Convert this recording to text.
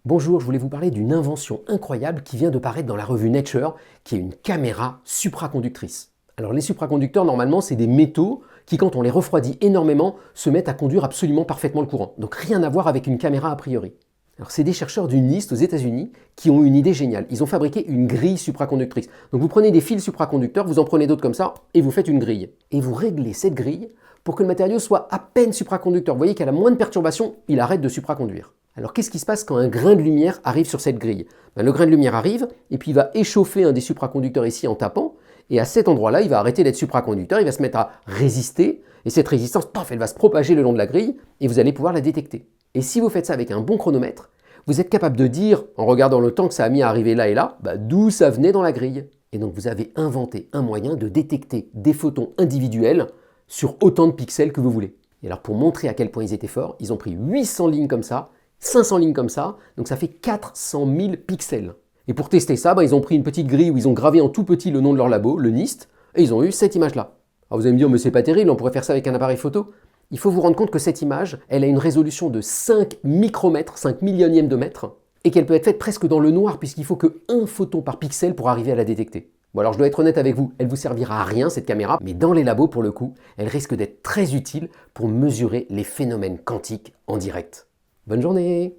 Bonjour, je voulais vous parler d'une invention incroyable qui vient de paraître dans la revue Nature, qui est une caméra supraconductrice. Alors les supraconducteurs, normalement, c'est des métaux qui, quand on les refroidit énormément, se mettent à conduire absolument parfaitement le courant. Donc rien à voir avec une caméra a priori. Alors c'est des chercheurs du NIST aux États-Unis qui ont une idée géniale. Ils ont fabriqué une grille supraconductrice. Donc vous prenez des fils supraconducteurs, vous en prenez d'autres comme ça, et vous faites une grille. Et vous réglez cette grille pour que le matériau soit à peine supraconducteur. Vous voyez qu'à la moindre perturbation, il arrête de supraconduire. Alors qu'est-ce qui se passe quand un grain de lumière arrive sur cette grille? Le grain de lumière arrive, et puis il va échauffer un des supraconducteurs ici en tapant, et à cet endroit-là, il va arrêter d'être supraconducteur, il va se mettre à résister, et cette résistance, paf, elle va se propager le long de la grille, et vous allez pouvoir la détecter. Et si vous faites ça avec un bon chronomètre, vous êtes capable de dire, en regardant le temps que ça a mis à arriver là et là, d'où ça venait dans la grille. Et donc vous avez inventé un moyen de détecter des photons individuels sur autant de pixels que vous voulez. Et alors pour montrer à quel point ils étaient forts, ils ont pris 800 lignes comme ça, 500 lignes comme ça, donc ça fait 400 000 pixels. Et pour tester ça, ils ont pris une petite grille où ils ont gravé en tout petit le nom de leur labo, le NIST, et ils ont eu cette image-là. Alors vous allez me dire, mais c'est pas terrible, on pourrait faire ça avec un appareil photo. Il faut vous rendre compte que cette image, elle a une résolution de 5 micromètres, 5 millionièmes de mètre, et qu'elle peut être faite presque dans le noir, puisqu'il faut que 1 photon par pixel pour arriver à la détecter. Bon alors je dois être honnête avec vous, elle vous servira à rien cette caméra, mais dans les labos pour le coup, elle risque d'être très utile pour mesurer les phénomènes quantiques en direct. Bonne journée!